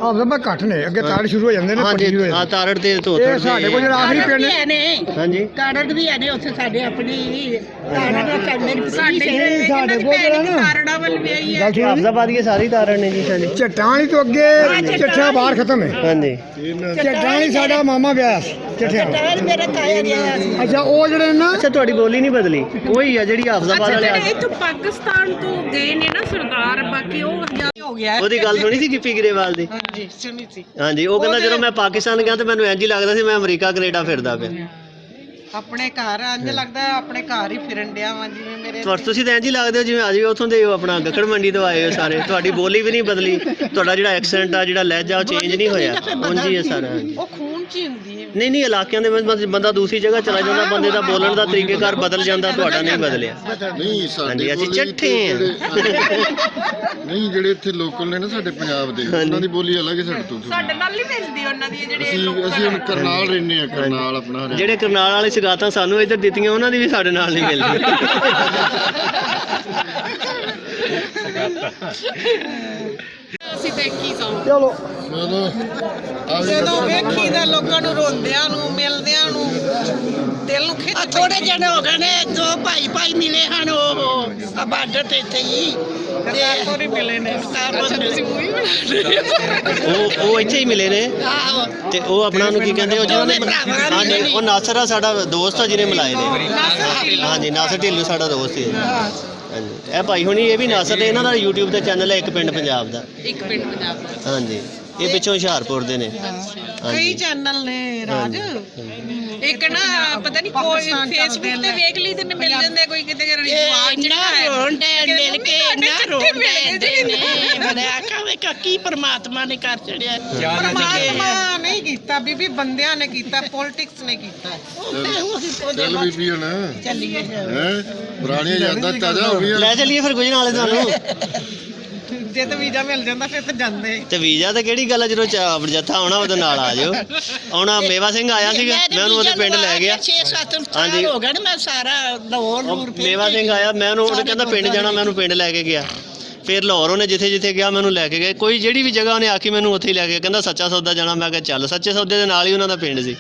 ਆਪਦਾ ਮੈਂ ਘੱਟ ਨੇ ਅੱਗੇ ਤਾੜ ਸ਼ੁਰੂ ਹੋ ਜਾਂਦੇ ਨੇ ਹਾਂਜੀ ਹਾਂ ਤਾਰੜ ਤੇ ਧੋਤੜ ਸਾਡੇ ਕੋਲ ਜਿਹੜਾ ਆਖਰੀ ਪਿੰਡ ਨੇ ਹਾਂਜੀ ਕਾਰਡ ਵੀ ਹੈ ਨੇ ਉੱਥੇ ਸਾਡੇ ਆਪਣੀ ਕਾਰਡ ਮੇਰੀ ਸਾਡੇ ਕੋਲ ਜਿਹੜਾ ਨਾ ਕਾਰਡਾਂ ਵੱਲ ਵੀ ਆਈ ਹੈ ਹਾਫਜ਼ਾਬਾਦ ਦੀ ਸਾਰੀ ਤਾਰੜ ਨੇ ਜੀ ਹਾਂਜੀ ਚੱਟਾਂ ਵਾਲੀ ਤੋਂ ਅੱਗੇ ਚੱਠਾ ਬਾਹਰ ਖਤਮ ਹੈ ਹਾਂਜੀ ਚੱਟਾਂ ਵਾਲੀ ਸਾਡਾ ਮਾਮਾ ਵਿਆਹ ਚੱਠਿਆਂ ਕਾਰਡ ਮੇਰੇ ਤਾਇਆ ਗਿਆ ਸੀ ਅੱਛਾ ਉਹ ਜਿਹੜੇ ਨਾ ਅੱਛਾ ਤੁਹਾਡੀ ਬੋਲੀ ਨਹੀਂ ਬਦਲੀ ਉਹੀ ਆ ਜਿਹੜੀ ਹਾਫਜ਼ਾਬਾਦ ਵਾਲੇ ਜਿਹੜੇ ਇੱਥੋਂ ਪਾਕਿਸਤਾਨ ਤੋਂ ਗਏ ਨੇ ਨਾ ਸਰਦਾਰ ਬਾਕੀ ਉਹ ਹੋ ਗਿਆ ਉਹਦੀ ਗੱਲ ਸੁਣੀ ਸੀ ਗਿੱਪੀ ਗਰੇਵਾਲ ਦੀ ਹਾਂਜੀ ਸੁਣੀ ਸੀ ਹਾਂਜੀ ਉਹ ਕਹਿੰਦਾ ਜਦੋਂ ਮੈਂ ਪਾਕਿਸਤਾਨ ਗਿਆ ਤੇ ਮੈਨੂੰ ਇੰਝ ਹੀ ਲੱਗਦਾ ਸੀ ਮੈਂ ਅਮਰੀਕਾ ਕੈਨੇਡਾ ਫਿਰਦਾ ਪਿਆ ਆਪਣੇ ਘਰ ਇੰਜ ਲੱਗਦਾ ਆਪਣੇ ਘਰ ਹੀ ਫਿਰਨ ਡਿਆ ਵਾਂ ਜਿਵੇਂ ਮੇਰੇ ਤੁਸੀਂ ਤਾਂ ਇੰਝ ਹੀ ਲੱਗਦੇ ਹੋ ਜਿਵੇਂ ਅੱਜ ਵੀ ਉੱਥੋਂ ਦੇ ਹੋ ਆਪਣਾ ਗੱਕੜ ਮੰਡੀ ਤੋਂ ਆਏ ਹੋ ਸਾਰੇ ਤੁਹਾਡੀ ਬੋਲੀ ਵੀ ਨਹੀਂ ਬਦਲੀ ਤੁਹਾਡਾ ਜਿਹੜਾ ਐਕਸੈਂਟ ਆ ਜਿਹੜਾ ਲਹਿਜਾ ਉਹ ਚੇਂਜ ਨਹੀਂ ਹੋਇਆ ਉਂਝ ਹੀ ਹੈ ਸਾਰਾ ਉਹ ਖੂਨ ਚ ਹੀ ਹੁੰਦੀ ਹੈ ਨਹੀਂ ਇਲਾਕਿਆਂ ਦੇ ਵਿੱਚ ਬੰਦਾ ਦੂਸਰੀ ਜਗ੍ਹਾ ਚਲਾ ਜਾਂਦਾ ਬੰਦੇ ਦਾ ਬੋਲਣ ਦਾ ਤਰੀਕੇਕਾਰ ਬਦਲ ਜਾਂਦਾ ਤੁਹਾਡਾ ਨਹੀਂ ਬਦਲਿਆ ਨਹੀਂ ਸਾਡੇ ਅਸੀਂ ਚੱਠੇ ਆ ਨਹੀਂ ਜਿਹੜੇ ਇੱਥੇ ਲੋਕਲ ਨੇ ਨਾ ਸਾਡੇ ਪੰਜਾਬ ਦੇ ਉਹਨਾਂ ਦੀ ਬੋਲੀ ਅਲੱਗ ਹੈ ਸਾਡੇ ਤੋਂ ਸਾਡੇ ਨਾਲ ਨਹੀਂ ਮਿਲਦੀ ਉਹਨਾਂ ਦੀ ਜਿਹੜੇ ਅਸੀਂ ਹੁਣ ਕਰਨਾਲ ਰਹਿੰਦੇ ਆ ਕਰਨਾਲ ਆਪਣਾ ਜਿਹੜੇ ਕਰਨਾਲ ਵਾਲੇ ਸਗਾਤਾਂ ਸਾਨੂੰ ਇੱਧਰ ਦਿੱਤੀਆਂ ਉਹਨਾਂ ਦੀ ਵੀ ਸਾਡੇ ਨਾਲ ਨਹੀਂ ਮਿਲਦੀ ਅਸੀਂ ਦੇਖੀ ਸਾਂ ਚਲੋ ਜਦੋਂ ਵੇਖੀ ਦਾ ਲੋਕਾਂ ਨੂੰ ਰੋਂਦਿਆਂ ਨੂੰ ਮਿਲਦਿਆਂ ਨੂੰ ਦਿਲ ਨੂੰ ਖਿੱਚ ਥੋੜੇ ਜਣੇ ਹੋ ਗਏ ਨੇ ਦੋ ਭਾਈ ਮਿਲੇ ਹਨ ਉਹ ਬਾਰਡਰ ਤੇ ਇੱਥੇ ਹੀ ਤੇ ਮਿਲੇ ਨੇ ਉਹ ਇੱਥੇ ਹੀ ਮਿਲੇ ਨੇ ਤੇ ਉਹ ਆਪਣਾ ਨੂੰ ਕੀ ਕਹਿੰਦੇ ਉਹ ਜਿਹਨਾਂ ਨੇ ਹਾਂਜੀ ਉਹ ਨਾਸਰ ਆ ਸਾਡਾ ਦੋਸਤ ਆ ਜਿਹਨੇ ਮਿਲਾਏ ਨੇ ਹਾਂਜੀ ਨਾਸਰ ਢਿੱਲੋਂ ਸਾਡਾ ਦੋਸਤ ਹੈ ਹਾਂਜੀ ਇਹ ਭਾਈ ਹੁਣੀ ਇਹ ਵੀ ਨਾਸਰ ਨੇ ਇਹਨਾਂ ਦਾ YouTube ਤੇ ਚੈਨਲ ਹੈ ਇੱਕ ਪਿੰਡ ਪੰਜਾਬ ਦਾ ਹਾਂਜੀ ਇਹ ਪਿੱਛੋਂ ਹੁਸ਼ਿਆਰਪੁਰ ਦੇ ਨੇ ਕਈ ਚੈਨਲ ਨੇ ਰਾਜ ਇੱਕ ਨਾ ਪਤਾ ਨਹੀਂ ਕੋਈ ਫੇਸਬੁੱਕ ਤੇ ਵੇਖ ਲਈ ਤੇ ਮਿਲ ਜਾਂਦੇ ਕੋਈ ਕਿਤੇ ਰਿਜ਼ਵਾਨ ਨਾ ਰੋਂਡੇ ਮਿਲ ਕੇ ਨਾ ਰੋਂਡੇ ਨੇ ਬੜਿਆ ਕਾਵੇ ਕੀ ਪਰਮਾਤਮਾ ਨੇ ਕਰ ਛੜਿਆ ਪਰਮਾਤਮਾ ਨਹੀਂ ਕੀਤਾ ਬੀਬੀ ਬੰਦਿਆਂ ਨੇ ਕੀਤਾ ਪੋਲਿਟਿਕਸ ਨੇ ਕੀਤਾ ਚੱਲ ਬੀਬੀ ਹੁਣ ਚੱਲੀਏ ਹੈ ਪੁਰਾਣੀਆਂ ਯਾਦਾਂ ਤਾਜ਼ਾ ਹੋ ਗਈਆਂ ਲੈ ਚੱਲੀਏ ਫਿਰ ਕੁਝ ਨਾਲੇ ਤੁਹਾਨੂੰ ਜੇ ਤਾਂ ਵੀਜ਼ਾ ਮਿਲ ਜਾਂਦਾ ਫਿਰ ਤਾਂ ਜਾਂਦੇ ਤੇ ਵੀਜ਼ਾ ਤੇ ਕਿਹੜੀ ਗੱਲ ਹੈ ਜਦੋਂ ਜੱਥਾ ਆਉਣਾ ਉਹਦੇ ਨਾਲ ਆ ਜਾਓ ਆਉਣਾ ਮੇਵਾ ਸਿੰਘ ਆਇਆ ਸੀਗਾ ਮੈਂ ਉਹਨੂੰ ਉਹਦੇ ਪਿੰਡ ਲੈ ਗਿਆ 6-7 ਸਾਲ ਹੋ ਗਏ ਨੇ ਮੈਂ ਸਾਰਾ ਲਾਹੌਰ ਮੇਵਾ ਸਿੰਘ ਆਇਆ ਮੈਂ ਉਹਨੂੰ ਉਹਨੇ ਕਹਿੰਦਾ ਪਿੰਡ ਜਾਣਾ ਮੈਂ ਉਹਨੂੰ ਪਿੰਡ ਲੈ ਕੇ ਗਿਆ ਫਿਰ ਲਾਹੌਰ ਉਹਨੇ ਜਿੱਥੇ ਗਿਆ ਮੈਨੂੰ ਲੈ ਕੇ ਗਏ ਕੋਈ ਜਿਹੜੀ ਵੀ ਜਗ੍ਹਾ ਉਹਨੇ ਆਖੀ ਮੈਨੂੰ ਉੱਥੇ ਹੀ ਲੈ ਕੇ ਕਹਿੰਦਾ ਸੱਚਾ ਸੌਦਾ ਜਾਣਾ ਮੈਂ ਕਿਹਾ ਚੱਲ ਸੱਚੇ ਸੌਦੇ ਦੇ ਨਾਲ ਹੀ ਉਹਨਾਂ ਦਾ ਪਿੰਡ ਸੀ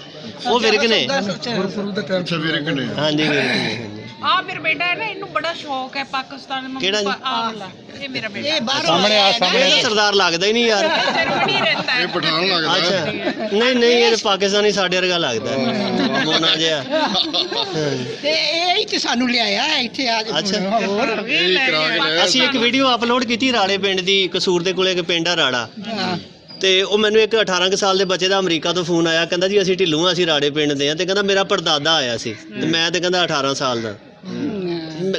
ਉਹ ਵਿਰਕ ਨੇ ਗੁਰਪੁਰੂ ਦਾ ਟਾਈਮ ਵਿਰਕ ਨੇ ਹਾਂਜੀ ਵਿਰਕ ਨੇ ਆ ਮੇਰਾ ਬੇਟਾ ਹੈ ਨਾ ਇਹਨੂੰ ਬੜਾ ਸ਼ੌਕ ਹੈ ਪਾਕਿਸਤਾਨ ਨੂੰ ਕਿਹੜਾ ਜੀ? ਇਹ ਮੇਰਾ ਬੇਟਾ ਇਹ ਬਾਹਰ ਸਾਹਮਣੇ ਆ ਇਹ ਤਾਂ ਸਰਦਾਰ ਲੱਗਦਾ ਹੀ ਨਹੀਂ ਯਾਰ ਜਰਮਨੀ ਰਹਿੰਦਾ ਹੈ ਇਹ ਪਠਾਨ ਲੱਗਦਾ ਅੱਛਾ ਨਹੀਂ ਇਹ ਪਾਕਿਸਤਾਨੀ ਸਾਡੇ ਵਰਗਾ ਲੱਗਦਾ ਮੋਨਾ ਜਿਹਾ ਤੇ ਇਹ ਹੀ ਤੇ ਸਾਨੂੰ ਲਿਆਇਆ ਇੱਥੇ ਆ ਅੱਛਾ ਹੋਰ ਇਹ ਕਰਾ ਕੇ ਲੈ ਅਸੀਂ ਇੱਕ ਵੀਡੀਓ ਅਪਲੋਡ ਕੀਤੀ ਰਾੜੇ ਪਿੰਡ ਦੀ ਕਸੂਰ ਦੇ ਕੋਲੇ ਇੱਕ ਪਿੰਡ ਆ ਰਾੜਾ ਤੇ ਉਹ ਮੈਨੂੰ ਇੱਕ 18 ਸਾਲ ਦੇ ਬੱਚੇ ਦਾ ਅਮਰੀਕਾ ਤੋਂ ਫੋਨ ਆਇਆ ਕਹਿੰਦਾ ਜੀ ਅਸੀਂ ਢਿੱਲੋਂ ਆ ਅਸੀਂ ਰਾੜੇ ਪਿੰਡ ਦੇ ਆ ਤੇ ਕਹਿੰਦਾ ਮੇਰਾ ਪੜਦਾਦਾ ਆਇਆ ਸੀ ਤੇ ਮੈਂ ਤੇ ਕਹਿੰਦਾ 18 ਸਾਲ ਦਾ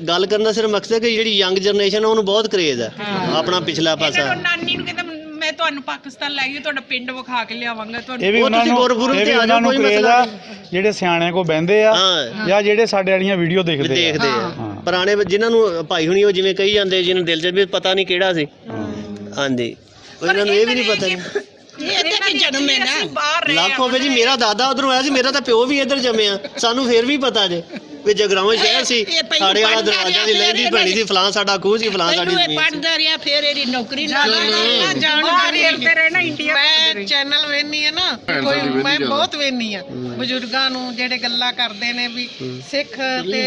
ਗੱਲ ਕਰਨ ਦਾ ਸਿਰਫ ਮਕਸਦ ਹੈ ਕਿ ਜਿਹੜੀ ਯੰਗ ਜਨਰੇਸ਼ਨ ਆ ਉਹਨੂੰ ਬਹੁਤ ਕਰੇਜ਼ ਹੈ ਆਪਣਾ ਪਿਛਲਾ ਪਾਸਾ ਨਾਨੀ ਨੂੰ ਕਹਿੰਦਾ ਮੈਂ ਤੁਹਾਨੂੰ ਪਾਕਿਸਤਾਨ ਲੈ ਗਈ ਤੁਹਾਡਾ ਪਿੰਡ ਵਿਖਾ ਕੇ ਲਿਆਵਾਂਗਾ ਤੁਹਾਨੂੰ ਇਹ ਵੀ ਉਹਨਾਂ ਨੂੰ ਉਹਨਾਂ ਨੂੰ ਕਰੇਜ਼ ਆ ਜਿਹੜੇ ਸਿਆਣਿਆਂ ਕੋ ਬਹਿੰਦੇ ਆ ਜਾਂ ਜਿਹੜੇ ਸਾਡੇ ਵਾਲੀਆਂ ਵੀਡੀਓ ਦੇਖਦੇ ਆ ਪੁਰਾਣੇ ਜਿਨ੍ਹਾਂ ਨੂੰ ਭਾਈ ਹੁਣੀ ਉਹ ਜਿਵੇਂ ਕਹੀ ਜਾਂਦੇ ਜਿਹਨੂੰ ਦਿਲ 'ਚ ਵੀ ਪਤਾ ਨਹੀਂ ਕਿਹੜਾ ਸੀ ਹਾਂਜੀ ਉਹਨਾਂ ਨੂੰ ਇਹ ਵੀ ਨਹੀਂ ਪਤਾ ਇਹ ਤੇ ਜਨਮ ਹੈ ਨਾ ਲੱਖ ਹੋਵੇ ਜੀ ਮੇਰਾ ਦਾਦਾ ਉਧਰੋਂ ਆਇਆ ਸੀ ਮੇਰਾ ਤਾਂ ਪਿਓ ਵੀ ਇੱਧਰ ਜੰਮਿਆ ਸਾਨੂੰ ਫੇਰ ਵੀ ਪਤਾ ਜੇ ਵੀ ਜਗਰਾਉਂ ਸ਼ਹਿਰ ਸੀ ਸਾਡੇ ਵਾਲਾ ਦਰਵਾਜ਼ਾ ਦੀ ਲੈਂਦੀ ਬਣੀ ਸੀ ਫਲਾਂ ਸਾਡਾ ਖੂਹ ਸੀ ਫਲਾਂ ਸਾਡੀ ਜ਼ਮੀਨ ਪੜਦਾ ਰਿਹਾ ਫਿਰ ਇਹਦੀ ਨੌਕਰੀ ਨਾਲ ਤੇ ਰਹਿਣਾ ਇੰਡੀਆ ਮੈਂ ਚੈਨਲ ਵੇਖਨੀ ਆ ਨਾ ਕੋਈ ਮੈਂ ਬਹੁਤ ਵੇਖਨੀ ਆ ਬਜ਼ੁਰਗਾਂ ਨੂੰ ਜਿਹੜੇ ਗੱਲਾਂ ਕਰਦੇ ਨੇ ਵੀ ਸਿੱਖ ਤੇ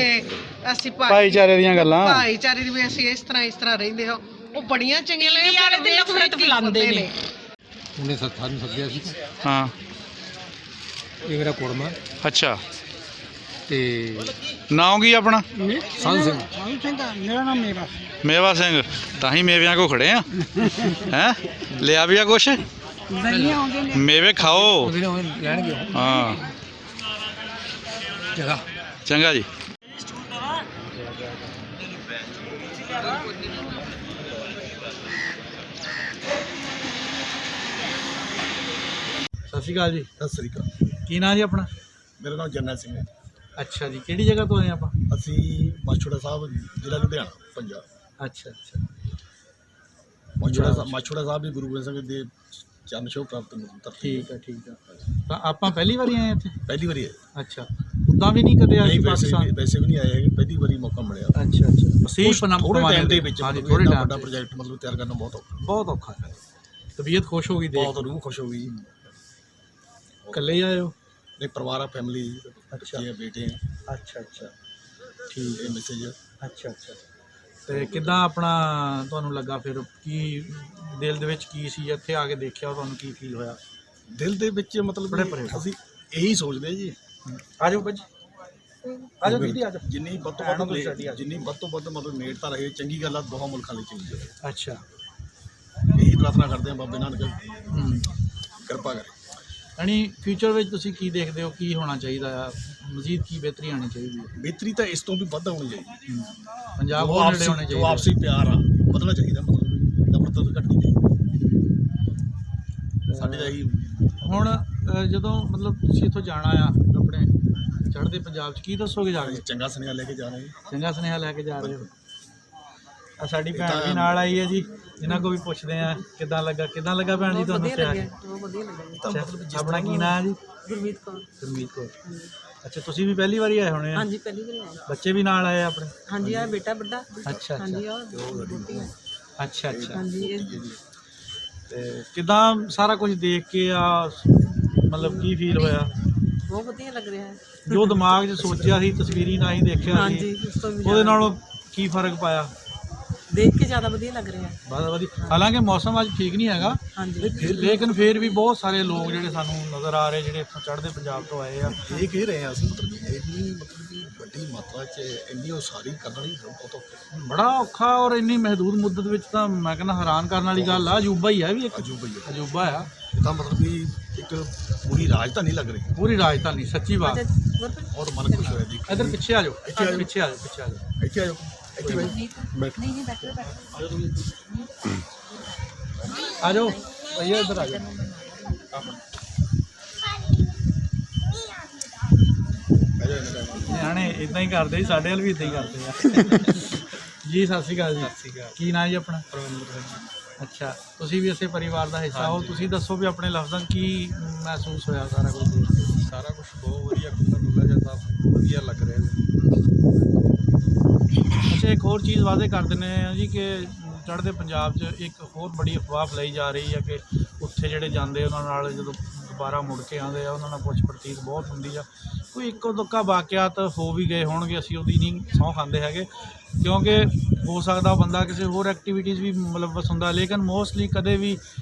ਅਸੀਂ ਭਾਈਚਾਰੇ ਦੀਆਂ ਗੱਲਾਂ ਭਾਈਚਾਰੇ ਦੀ ਵੀ ਅਸੀਂ ਇਸ ਤਰ੍ਹਾਂ ਰਹਿੰਦੇ ਹੋ ਉਹ ਬੜੀਆਂ ਚੰਗੀਆਂ ਲੱਗਦੀਆਂ ਨੇ ਨਫ਼ਰਤ ਫੈਲਾਉਂਦੇ ਨੇ ਉਹਨੇ ਸਾਨੂੰ ਸੱਦਿਆ ਸੀ ਹਾਂ ਇਹ ਮੇਰਾ ਕੁੜਮਾ ਅੱਛਾ ਤੇ ਨਾਮ ਕੀ ਆਪਣਾ ਸੰਨ ਸਿੰਘ ਮੇਰਾ ਨਾਮ ਮੇਵਾ ਸਿੰਘ ਤਾਂ ਹੀ ਮੇਵਿਆਂ ਕੋ ਖੜੇ ਆ ਹੈ ਲਿਆ ਵੀ ਆ ਕੁਛ ਮੇਵੇ ਖਾਓ ਲੈਣਗੇ ਹਾਂ ਚੰਗਾ ਜੀ ਸਤਿ ਸ਼੍ਰੀ ਅਕਾਲ ਜੀ। ਸਤਿ ਸ੍ਰੀ ਅਕਾਲ ਕੀ ਨਾਂ ਜੀ ਆਪਣਾ? ਮੇਰਾ ਨਾਮ ਜਰਨੈਲ ਸਿੰਘ ਹੈ। ਅੱਛਾ ਜੀ, ਕਿਹੜੀ ਜਗ੍ਹਾ ਤੋਂ ਆਏ ਆਪਾਂ? ਅਸੀਂ ਮਾਛੋੜਾ ਸਾਹਿਬ ਜ਼ਿਲ੍ਹਾ ਲੁਧਿਆਣਾ ਪੰਜਾਬ। ਅੱਛਾ ਮਾਛੋੜਾ ਸਾਹਿਬ ਵੀ ਗੁਰੂ ਗੋਬਿੰਦ ਸਿੰਘ ਦੇ ਚਰਨ ਛੋਹ ਪ੍ਰਾਪਤ ਧਰਤੀ। ਠੀਕ ਆ ਤਾਂ ਆਪਾਂ ਪਹਿਲੀ ਵਾਰੀ ਆਏ ਇੱਥੇ? ਪਹਿਲੀ ਵਾਰੀ ਹੈ। ਅੱਛਾ, ਉਦਾਂ ਵੀ ਨਹੀਂ ਕਦੇ ਆਏ ਪਾਕਿਸਤਾਨ? ਵੈਸੇ ਵੀ ਨਹੀਂ ਆਏ ਹੈਗੇ, ਪਹਿਲੀ ਵਾਰੀ ਮੌਕਾ ਮਿਲਿਆ। ਅੱਛਾ ਥੋੜੇ ਟਾਈਮ ਦੇ ਵਿੱਚ ਥੋੜੇ ਟਾਈਮ ਵੱਡਾ ਪ੍ਰੋਜੈਕਟ ਮਤਲਬ ਤਿਆਰ ਕਰਨਾ ਬਹੁਤ ਔਖਾ ਹੈ। ਤਬੀਅਤ ਖੁਸ਼ ਹੋ ਗਈ ਦੇਖ ਬਹੁਤ ਰੂਹ ਖੁਸ਼ ਹੋ ਗਈ ਜੀ। ਇਕੱਲੇ ਹੀ ਆਏ ਹੋ? ਨਹੀਂ ਪਰਿਵਾਰ ਆ, ਫੈਮਿਲੀ, ਬੱਚੇ ਆ, ਬੇਟੇ ਆ, ਅੱਛਾ ਅੱਛਾ ਠੀਕ ਇਹ ਮੈਸੇਜ ਆ। ਅੱਛਾ ਅੱਛਾ ਤੇ ਕਿੱਦਾਂ ਆਪਣਾ ਤੁਹਾਨੂੰ ਲੱਗਾ ਫਿਰ ਕੀ ਦਿਲ ਦੇ ਵਿੱਚ ਕੀ ਸੀ ਇੱਥੇ ਆ ਕੇ ਦੇਖਿਆ ਤੁਹਾਨੂੰ ਕੀ ਫੀਲ ਹੋਇਆ? ਦਿਲ ਦੇ ਵਿੱਚ ਮਤਲਬ ਬੜੇ ਪਰੇ। ਅਸੀਂ ਇਹੀ ਸੋਚਦੇ ਜੀ, ਆ ਜਾਓ ਭਾਜੀ ਆ ਜਾਓ ਦੀਦੀ ਆ ਜਾਓ। ਜਿੰਨੀ ਵੱਧ ਤੋਂ ਐਨੋ ਵੱਧ ਤੁਸੀਂ ਸਾਡੀ ਆ ਜਾਓ। ਜਿੰਨੀ ਵੱਧ ਤੋਂ ਵੱਧ ਮਤਲਬ ਨੇੜਤਾ ਰਹੇ, ਚੰਗੀ ਗੱਲ ਆ, ਦੋਹਾਂ ਮੁਲਕਾਂ ਲਈ ਚੰਗੀ ਗੱਲ। ਅੱਛਾ ਇਹੀ ਪ੍ਰਾਰਥਨਾ ਕਰਦੇ ਆ ਬਾਬੇ ਨਾਨਕ ਕਿਰਪਾ ਕਰੇ। ਯਾਨੀ ਫਿਊਚਰ ਵਿੱਚ ਤੁਸੀਂ ਕੀ ਦੇਖਦੇ ਹੋ ਕੀ ਹੋਣਾ ਚਾਹੀਦਾ ਆ, ਮਜ਼ੀਦ ਕੀ ਬਿਹਤਰੀ ਆਉਣੀ ਚਾਹੀਦੀ ਹੈ? ਬਿਹਤਰੀ ਤਾਂ ਇਸ ਤੋਂ ਵੀ ਵੱਧ ਹੋਣੀ ਚਾਹੀਦੀ। ਪੰਜਾਬ ਜੋ ਹੋਰ ਨੇੜੇ ਹੋਣੇ ਆਪਸੀ ਚਾਹੀਦੇ ਪਿਆਰ ਆ ਵਧਣਾ ਚਾਹੀਦਾ, ਮਤਲਬ ਨਫ਼ਰਤ ਤਾਂ ਘਟਣੀ ਚਾਹੀਦੀ। ਸਾਡੇ ਦਾ ਇਹੀ ਹੁਣ ਜਦੋਂ ਮਤਲਬ ਤੁਸੀਂ ਇੱਥੋਂ ਜਾਣਾ ਆ ਆਪਣੇ ਚੜ੍ਹਦੇ ਪੰਜਾਬ 'ਚ ਕੀ ਦੱਸੋਗੇ ਜਾ ਕੇ? ਚੰਗਾ ਸੁਨੇਹਾ ਲੈ ਕੇ ਜਾਣਾ ਜੀ। ਚੰਗਾ ਸੁਨੇਹਾ ਲੈ ਕੇ ਜਾ ਰਹੇ ਹੋ। ਆ ਸਾਡੀ ਭੈਣ ਵੀ ਨਾਲ ਆਈ ਹੈ ਜੀ, ਇਹਨਾਂ ਕੋ ਵੀ ਪੁੱਛਦੇ ਆ ਕਿੱਦਾਂ ਲੱਗਾ ਭੈਣ ਜੀ ਤੁਹਾਨੂੰ ਸ਼ਹਿਰ? ਬਹੁਤ ਵਧੀਆ ਲੱਗਿਆ ਤਾਂ ਮਤਲਬ ਆਪਣਾ ਕੀ ਨਾਮ ਹੈ ਜੀ? ਗੁਰਮੀਤ ਕੌਰ। ਗੁਰਮੀਤ ਕੌਰ। ਅੱਛਾ ਤੁਸੀਂ ਵੀ ਪਹਿਲੀ ਵਾਰੀ ਆਏ ਹੋਣੇ ਆ? ਹਾਂਜੀ ਪਹਿਲੀ ਵਾਰ ਆਏ। ਬੱਚੇ ਵੀ ਨਾਲ ਆਏ ਆਪਣੇ? ਹਾਂਜੀ ਆ ਬੇਟਾ ਵੱਡਾ। ਅੱਛਾ ਹਾਂਜੀ ਆ ਬੋਟੀ ਹੈ। ਅੱਛਾ ਅੱਛਾ ਹਾਂਜੀ ਇਹ ਤੇ ਕਿੱਦਾਂ ਸਾਰਾ ਕੁਝ ਦੇਖ ਕੇ ਆ ਮਤਲਬ ਕੀ ਫੀਲ ਹੋਇਆ? ਬਹੁਤ ਵਧੀਆ ਲੱਗ ਰਿਹਾ ਹੈ। ਜੋ ਦਿਮਾਗ 'ਚ ਸੋਚਿਆ ਸੀ ਤਸਵੀਰੀ ਨਾਲ ਹੀ ਦੇਖਿਆ ਹਾਂਜੀ ਸੀ ਉਸ ਤੋਂ ਵੀ ਉਹਦੇ ਜ਼ਿਆਦਾ ਨਾਲੋਂ ਕੀ ਫਰਕ ਪਾਇਆ? ਦੇਖ ਕੇ ਜ਼ਿਆਦਾ ਵਧੀਆ ਲੱਗ ਰਿਹਾ ਹੈ। ਬਹੁਤ ਵਧੀਆ। ਹਾਲਾਂਕਿ ਮੌਸਮ ਅੱਜ ਠੀਕ ਨਹੀਂ ਹੈਗਾ ਹਾਂਜੀ ਲੇਕਿਨ ਫਿਰ ਵੀ ਬਹੁਤ ਸਾਰੇ ਲੋਕ ਜਿਹੜੇ ਸਾਨੂੰ ਨਜ਼ਰ ਆ ਰਹੇ ਜਿਹੜੇ ਇੱਥੋਂ ਚੜ੍ਹਦੇ ਪੰਜਾਬ ਤੋਂ ਆਏ ਆ। ਇਹ ਕਹਿ ਰਹੇ ਆ ਅਸੀਂ ਮਤਲਬ ਇੰਨੀ ਮਤਲਬ ਕਿ ਵੱਡੀ ਮਾਤਰਾ 'ਚ ਇੰਨੀ ਉਸਾਰੀ ਕਰਨਾ ਨਹੀਂ ਬਹੁਤ ਔਖਾ। ਬੜਾ ਔਖਾ ਔਰ ਇੰਨੀ ਮਹਿਦੂਦ ਮੁੱਦਤ ਵਿੱਚ ਤਾਂ ਮੈਂ ਕਹਿੰਦਾ ਹੈਰਾਨ ਕਰਨ ਵਾਲੀ ਗੱਲ ਆ। ਅਜੂਬਾ ਹੀ ਆ ਵੀ ਇੱਕ ਅਜੂਬਾ ਹੀ ਆ। ਅਜੂਬਾ ਆ। ਇਹ ਤਾਂ ਮਤਲਬ ਕਿ ਇੱਕ ਪੂਰੀ ਰਾਜਧਾਨੀ ਲੱਗ ਰਹੀ ਪੂਰੀ ਰਾਜਧਾਨੀ ਸੱਚੀ ਬਾਤ। ਔਰ ਮਨ ਖੁਸ਼ ਹੋਇਆ ਦੇਖ ਇੱਧਰ ਪਿੱਛੇ ਆ ਜਾਓ ਇੱਥੇ ਆ ਜਾਓ। ਪਿੱਛੇ ਆ ਜਾਓ ਪਿੱਛੇ ਆ ਜਾਓ। ਇੱਥੇ ਆ ਜਾਓ ਇੱਥੇ ਬੈਠੋ। ਆ ਜਾਓ ਭਈਆ ਇੱਧਰ ਆ ਜਾਓ। ਨਿਆਣੇ ਇਦਾਂ ਹੀ ਕਰਦੇ ਜੀ, ਸਾਡੇ ਵੱਲ ਵੀ ਇਦਾਂ ਹੀ ਕਰਦੇ ਆ। ਜੀ ਸਤਿ ਸ਼੍ਰੀ ਅਕਾਲ ਜੀ। ਕੀ ਨਾਂ ਜੀ ਆਪਣਾ? ਅੱਛਾ ਤੁਸੀਂ ਵੀ ਇਸੇ ਪਰਿਵਾਰ ਦਾ ਹਿੱਸਾ ਹੋ। ਤੁਸੀਂ ਦੱਸੋ ਵੀ ਆਪਣੇ ਲਫ਼ਜ਼ਾਂ 'ਚ ਕੀ ਮਹਿਸੂਸ ਹੋਇਆ ਸਾਰਾ ਕੁਝ ਦੇਖ ਕੇ? ਸਾਰਾ ਕੁਝ ਬਹੁਤ ਵਧੀਆ, ਖੁੱਲ੍ਹਾ ਜਿਹਾ ਵਧੀਆ ਲੱਗ ਰਿਹਾ ਜੀ। ਅੱਛਾ ਇੱਕ ਹੋਰ ਚੀਜ਼ ਵਾਅਦੇ ਕਰ ਦਿੰਦੇ ਆ ਜੀ ਕਿ ਚੜ੍ਹਦੇ ਪੰਜਾਬ 'ਚ ਇੱਕ ਹੋਰ ਬੜੀ ਅਫਵਾਹ ਫੈਲਾਈ ਜਾ ਰਹੀ ਹੈ ਕਿ ਉੱਥੇ ਜਿਹੜੇ ਜਾਂਦੇ ਉਹਨਾਂ ਨਾਲ ਜਦੋਂ ਦੁਬਾਰਾ ਮੁੜ ਕੇ ਆਉਂਦੇ ਆ ਉਹਨਾਂ ਨਾਲ ਪੁੱਛ ਪ੍ਰਤੀਤ ਬਹੁਤ ਹੁੰਦੀ ਆ। ਕੋਈ ਇੱਕੋ ਦੁੱਕਾ ਵਾਕਿਆਤ ਹੋ ਵੀ ਗਏ ਹੋਣਗੇ, ਅਸੀਂ ਉਹਦੀ ਨਹੀਂ ਸਹੁੰ ਖਾਂਦੇ ਹੈਗੇ ਕਿਉਂਕਿ ਹੋ ਸਕਦਾ ਬੰਦਾ ਕਿਸੇ ਹੋਰ ਐਕਟੀਵਿਟੀਜ਼ ਵੀ ਮੁਲਵਸ ਹੁੰਦਾ, ਲੇਕਿਨ ਮੋਸਟਲੀ ਕਦੇ ਵੀ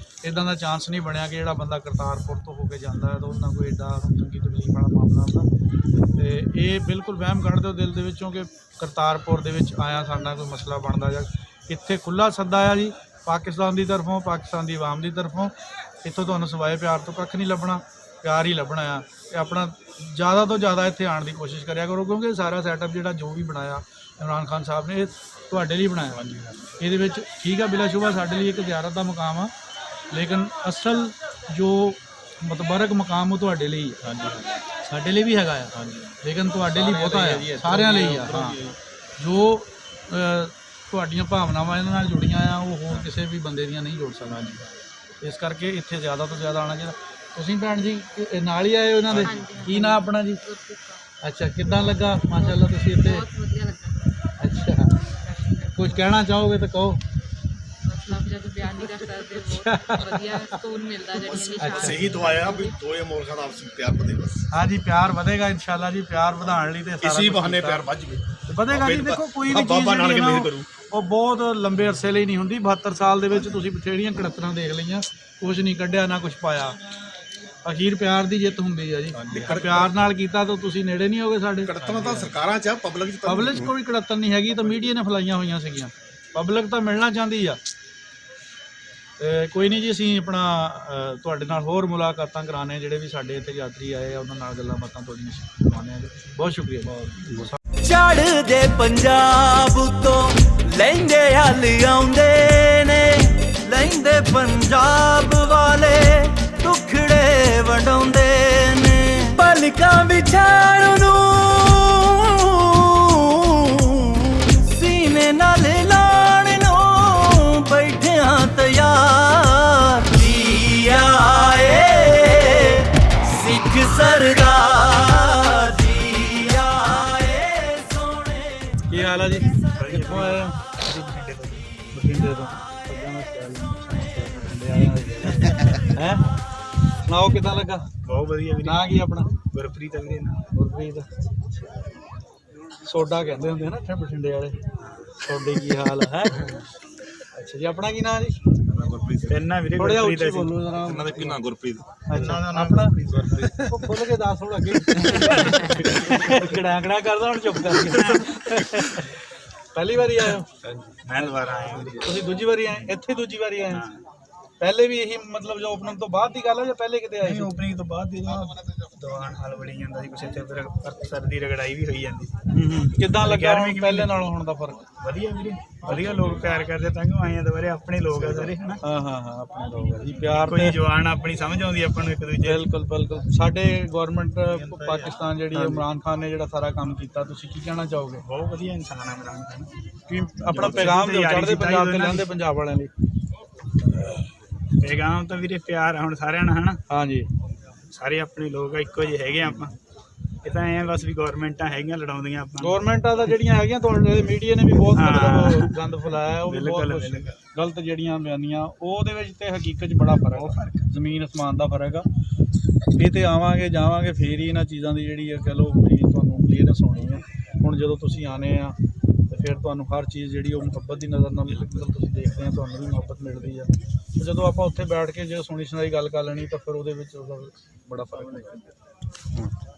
ਇੱਦਾਂ ਦਾ ਚਾਂਸ ਨਹੀਂ ਬਣਿਆ ਕਿ ਜਿਹੜਾ ਬੰਦਾ ਕਰਤਾਰਪੁਰ ਤੋਂ ਹੋ ਕੇ ਜਾਂਦਾ ਹੈ ਤਾਂ ਉਹਨਾਂ ਕੋਈ ਐਡਾ ਤੰਗੀ ਤਕਲੀਫ ਵਾਲਾ ਮਾਮਲਾ ਹੁੰਦਾ। ਅਤੇ ਇਹ ਬਿਲਕੁਲ ਵਹਿਮ ਕੱਢ ਦਿਓ ਦਿਲ ਦੇ ਵਿੱਚੋਂ ਕਿ ਕਰਤਾਰਪੁਰ ਦੇ ਵਿੱਚ ਆਇਆ ਸਾਡਾ ਕੋਈ ਮਸਲਾ ਬਣਦਾ ਜਾਂ ਇੱਥੇ ਖੁੱਲ੍ਹਾ ਸੱਦਾ ਆ ਜੀ ਪਾਕਿਸਤਾਨ ਦੀ ਤਰਫੋਂ, ਪਾਕਿਸਤਾਨ ਦੀ ਆਵਾਮ ਦੀ ਤਰਫੋਂ। ਇੱਥੋਂ ਤੁਹਾਨੂੰ ਸਿਵਾਏ ਪਿਆਰ ਤੋਂ ਕੱਖ ਨਹੀਂ ਲੱਭਣਾ, ਪਿਆਰ ਹੀ ਲੱਭਣਾ ਆ। ਅਤੇ ਆਪਣਾ ਜ਼ਿਆਦਾ ਤੋਂ ਜ਼ਿਆਦਾ ਇੱਥੇ ਆਉਣ ਦੀ ਕੋਸ਼ਿਸ਼ ਕਰਿਆ ਕਰੋ ਕਿਉਂਕਿ ਸਾਰਾ ਸੈਟਅਪ ਜਿਹੜਾ ਜੋ ਵੀ ਬਣਾਇਆ ਇਮਰਾਨ ਖਾਨ ਸਾਹਿਬ ਨੇ ਇਹ ਤੁਹਾਡੇ ਲਈ ਬਣਾਇਆ। ਇਹਦੇ ਵਿੱਚ ਠੀਕ ਆ ਬਿਲਾਸ਼ੁਬਾ ਸਾਡੇ ਲਈ ਇੱਕ ਜ਼ਿਆਰਤ ਦਾ ਮੁਕਾਮ ਆ, ਲੇਕਿਨ ਅਸਲ ਜੋ ਮੁਤਬਰਕ ਮੁਕਾਮ ਉਹ ਤੁਹਾਡੇ ਲਈ ਹੈ। ਸਾਡੇ ਲਈ ਵੀ ਹੈਗਾ ਆ ਲੇਕਿਨ ਤੁਹਾਡੇ ਲਈ ਬਹੁਤਾ ਆ, ਸਾਰਿਆਂ ਲਈ ਆ। ਹਾਂ ਜੋ ਤੁਹਾਡੀਆਂ ਭਾਵਨਾਵਾਂ ਇਹਨਾਂ ਨਾਲ ਜੁੜੀਆਂ ਆ ਉਹ ਹੋਰ ਕਿਸੇ ਵੀ ਬੰਦੇ ਦੀਆਂ ਨਹੀਂ ਜੁੜ ਸਕਦਾ। ਇਸ ਕਰਕੇ ਇੱਥੇ ਜ਼ਿਆਦਾ ਤੋਂ ਜ਼ਿਆਦਾ ਆਉਣਾ ਚਾਹੀਦਾ। ਤੁਸੀਂ ਭੈਣ ਜੀ ਨਾਲ ਹੀ ਆਏ ਹੋ ਇਹਨਾਂ ਦੇ? ਕੀ ਨਾਂ ਆਪਣਾ ਜੀ? ਅੱਛਾ ਕਿੱਦਾਂ ਲੱਗਾ? ਮਾਸ਼ਾਅੱਲਾ ਤੁਸੀਂ ਇੱਥੇ? ਬਹੁਤ ਵਧੀਆ ਲੱਗਾ। ਅੱਛਾ ਕੁਝ ਕਹਿਣਾ ਚਾਹੋਗੇ ਤਾਂ ਕਹੋ। ਮਤਲਬ ਜਦੋਂ ਬਿਆਨ ਨਹੀਂ ਕਰ ਸਕਦੇ ਬਹੁਤ ਵਧੀਆ ਸਕੂਨ ਮਿਲਦਾ ਜਿਹੜੀਆਂ ਬਸ ਇਹੀ ਦੁਆ ਆ ਵੀ ਦੋਏ ਮੁਲਕਾਂ ਦਾ ਆਪਸੀ ਪਿਆਰ ਵਧੇ ਬਸ। ਹਾਂ ਜੀ ਪਿਆਰ ਵਧੇਗਾ ਇਨਸ਼ਾਅੱਲਾ ਜੀ। ਪਿਆਰ ਵਧਾਉਣ ਲਈ ਤੇ ਸਾਰਾ ਇਸੀ ਕੁਛ ਬਹਾਨੇ ਕੀਤਾ। ਪਿਆਰ ਵੱਜ ਗਏ ਵਧੇਗਾ ਜੀ। ਦੇਖੋ ਕੋਈ ਵੀ ਬਾਬਾ ਨਾਨਕ ਚੀਜ਼ ਮਿਹਰ ਕਰੂ। ਉਹ ਬਹੁਤ ਲੰਬੇ ਅਰਸੇ ਲਈ ਨਹੀਂ ਹੁੰਦੀ। 72 ਸਾਲ ਦੇ ਵਿੱਚ ਤੁਸੀਂ ਬਥੇਰੀਆਂ ਕੜਤਰਾਂ ਦੇਖ ਲਈਆਂ, ਕੁਝ ਨਹੀਂ ਕੱਢਿਆ ਨਾ ਕੁਝ ਪਾਇਆ। ਅਖੀਰ ਪਿਆਰ ਦੀ ਜਿੱਤ ਹੁੰਦੀ ਹੈ ਜੀ। ਪਿਆਰ ਨਾਲ ਕੀਤਾ ਤਾਂ ਤੁਸੀਂ ਨੇੜੇ ਨਹੀਂ ਹੋਗੇ ਸਾਡੇ। ਕੜਤਣਾ ਤਾਂ ਸਰਕਾਰਾਂ 'ਚ ਆ, ਪਬਲਿਕ 'ਚ ਤਾਂ ਪਬਲਿਕ 'ਚ ਕੋਈ ਕੜਤਨ ਨਹੀਂ ਹੈਗੀ, ਤਾਂ ਮੀਡੀਆ ਨੇ ਫੈਲਾਈਆਂ ਹੋਈਆਂ ਸੀਗੀਆਂ। ਪਬਲਿਕ ਤਾਂ ਮਿਲਣਾ ਚਾਹੁੰਦੀ ਆ। ਕੋਈ ਨਹੀਂ ਜੀ ਅਸੀਂ ਆਪਣਾ ਤੁਹਾਡੇ ਨਾਲ ਹੋਰ ਮੁਲਾਕਾਤਾਂ ਕਰਾਣੇ, ਜਿਹੜੇ ਵੀ ਸਾਡੇ ਇੱਥੇ ਯਾਤਰੀ ਆਏ ਆ ਉਹਨਾਂ ਨਾਲ ਗੱਲਾਂ ਬਾਤਾਂ ਤੁਹਾਡੀਆਂ ਕਰਵਾਉਂਦੇ ਆ। ਬਹੁਤ ਸ਼ੁਕਰੀਆ। ਬਹੁਤ ਚੜ੍ਹਦੇ ਪੰਜਾਬ ਤੋਂ ਲੈਂਦੇ ਹਲ ਆਉਂਦੇ ਨੇ, ਲੈਂਦੇ ਪੰਜਾਬ ਵਾਲੇ ਟੁਕੜੇ ਵੰਡਾਉਂਦੇ ਨੇ। ਪਲਕਾਂ ਵਿਛਾਣ ਨੂੰ ਸੀਨੇ ਨਾਲ ਲਾਣ ਨੂੰ ਬੈਠਿਆਂ ਤਿਆਰ। ਜੀ ਆਏ ਸਿੱਖ ਸਰਦਾਰ, ਜੀ ਆਏ ਸੋਹਣੇ। ਕੀ ਹਾਲ ਆ ਜੀ? ਕਿੱਥੋਂ ਆਏ ਹੋ? ਬਠਿੰਡੇ ਤੋਂ। ਬਠਿੰਡੇ ਤੋਂ। ਬਠਿੰਡੇ ਆਏ ਹੈ ਸੁਣਾਓ ਕਿਦਾਂ ਲੱਗਾ? ਬਹੁਤ ਵਧੀਆ ਵੀਰੇ। ਨਾਂ ਕੀ ਆਪਣਾ? ਗੁਰਪ੍ਰੀਤ ਵੀਰੇ। ਗੁਰਪ੍ਰੀਤ ਸੋਡਾ ਕਹਿੰਦੇ ਹੁੰਦੇ ਨਾ ਇੱਥੇ ਬਠਿੰਡੇ ਵਾਲੇ। ਤੁਹਾਡੇ ਕੀ ਹਾਲ ਹੈ? ਅੱਛਾ ਜੀ, ਆਪਣਾ ਕੀ ਨਾਂ ਜੀ? ਗੁਰਪ੍ਰੀਤ। ਇਹਨਾਂ ਵੀਰੇ ਥੋੜਾ ਜਿਹਾ ਉੱਚੀ ਬੋਲੋ ਜਰਾ। ਇਹਨਾਂ ਦਾ ਕੀ ਨਾਂ? ਗੁਰਪ੍ਰੀਤ। ਅੱਛਾ, ਆਪਣਾ ਉਹ ਖੁੱਲ ਕੇ ਦੱਸ ਹੁਣ ਅੱਗੇ। ਕੜਾ ਕਰਦਾ ਹੁਣ ਚੁੱਪ ਕਰਕੇ। ਪਹਿਲੀ ਵਾਰੀ ਆਏ ਹੋ? ਮੈਂ ਦੁਬਾਰਾ ਆਇਆ ਵੀਰੇ। ਤੁਸੀਂ ਦੂਜੀ ਵਾਰੀ ਆਏ? ਇੱਥੇ ਦੂਜੀ ਵਾਰੀ ਆਏ? ਪਹਿਲੇ ਵੀ ਇਹੀ ਮਤਲਬ ਜੋ ਓਪਨਿੰਗ ਤੋਂ ਬਾਅਦ ਦੀ ਗੱਲ ਹੈ ਜਾਂ ਪਹਿਲੇ ਕਿਤੇ ਆਏ ਸੀ? ਓਪਨਿੰਗ ਤੋਂ ਬਾਅਦ ਦੀ ਦੀਵਾਨ ਹਾਲ ਬਣੀ ਜਾਂਦਾ ਸੀ ਕੁਛ ਇੱਥੇ, ਫਿਰ ਸਰਦੀ ਰਗੜਾਈ ਵੀ ਹੋਈ ਜਾਂਦੀ। ਕਿੱਦਾਂ ਲੱਗਾ ਪਹਿਲੇ ਨਾਲੋਂ ਹੁਣ ਦਾ ਫਰਕ? ਵਧੀਆ ਵੀਰੇ, ਵਧੀਆ ਲੋਕ ਪਿਆਰ ਕਰਦੇ ਤਾਂ ਕਿ ਆਏ ਆ ਦੁਬਾਰੇ। ਆਪਣੇ ਲੋਕ ਆ ਸਾਰੇ ਹਨਾ। ਹਾਂ ਆਪਣੇ ਲੋਕ ਆ ਜੀ। ਪਿਆਰ ਕੋਈ ਜਵਾਨ ਆਪਣੀ ਸਮਝ ਆਉਂਦੀ ਆਪਾਂ ਨੂੰ ਇੱਕ ਦੂਜੇ। ਬਿਲਕੁਲ ਸਾਡੇ ਗਵਰਨਮੈਂਟ ਪਾਕਿਸਤਾਨ ਜਿਹੜੀ ਇਮਰਾਨ ਖਾਨ ਨੇ ਜਿਹੜਾ ਸਾਰਾ ਕੰਮ ਕੀਤਾ, ਤੁਸੀਂ ਕੀ ਕਹਿਣਾ ਚਾਹੋਗੇ? ਬਹੁਤ ਵਧੀਆ ਇਨਸਾਨ ਆ ਇਮਰਾਨ ਖਾਨ। ਕੀ ਆਪਣਾ ਪੈਗਾਮ ਦਿਓ ਚੜ੍ਹਦੇ ਪੰਜਾਬ ਤੇ ਲਹਿੰਦੇ ਪੰਜਾਬ ਵਾਲਿਆਂ ਲਈ। ਪੈਗਾਮ ਤਾਂ ਵੀਰੇ ਪਿਆਰ ਆ ਹੁਣ ਸਾਰਿਆਂ ਨਾਲ ਹਨਾ। ਹਾਂਜੀ, ਸਾਰੇ ਆਪਣੇ ਲੋਕ ਆ, ਇੱਕੋ ਜਿਹੇ ਹੈਗੇ ਆਪਾਂ। ਇਹ ਤਾਂ ਐਂ ਬਸ ਵੀ ਗਵਰਨਮੈਂਟਾਂ ਹੈਗੀਆਂ ਲੜਾਉਂਦੀਆਂ ਆਪਾਂ। ਗਵਰਨਮੈਂਟਾਂ ਦਾ ਜਿਹੜੀਆਂ ਹੈਗੀਆਂ, ਤੁਹਾਡੇ ਮੀਡੀਆ ਨੇ ਵੀ ਬਹੁਤ ਮਤਲਬ ਗੰਦ ਫੈਲਾਇਆ। ਉਹ ਵੀ ਬਹੁਤ ਕੁਛ ਗਲਤ ਜਿਹੜੀਆਂ ਬਿਆਨੀਆਂ, ਉਹਦੇ ਵਿੱਚ ਤੇ ਹਕੀਕਤ 'ਚ ਬੜਾ ਫਰਕ ਆ। ਜ਼ਮੀਨ ਅਸਮਾਨ ਦਾ ਫਰਕ ਆ। ਇਹ ਤੇ ਆਵਾਂਗੇ ਜਾਵਾਂਗੇ ਫੇਰ ਹੀ ਇਹਨਾਂ ਚੀਜ਼ਾਂ ਦੀ ਜਿਹੜੀ ਆ ਕਹਿ ਲਓ ਵੀ ਤੁਹਾਨੂੰ ਕਲੀਅਰਨੈਸ ਹੋਣੀ ਆ। ਹੁਣ ਜਦੋਂ ਤੁਸੀਂ ਆਨੇ ਆ ਤੇ ਫਿਰ ਤੁਹਾਨੂੰ ਹਰ ਚੀਜ਼ ਜਿਹੜੀ ਉਹ ਮੁਹੱਬਤ ਦੀ ਨਜ਼ਰ ਨਾਲ ਤੁਸੀਂ ਦੇਖਦੇ ਆ, ਤੁਹਾਨੂੰ ਵੀ ਮੁਹੱਬਤ ਮਿਲਦੀ ਆ। ਜਦੋਂ ਆਪਾਂ ਉੱਥੇ ਬੈਠ ਕੇ ਜੇ ਸੁਣੀ ਸੁਣਾਈ ਗੱਲ ਕਰ ਲੈਣੀ ਤਾਂ ਫਿਰ ਉਹਦੇ ਵਿੱਚ ਉਹਦਾ ਬੜਾ ਫਰਕ ਪੈਂਦਾ।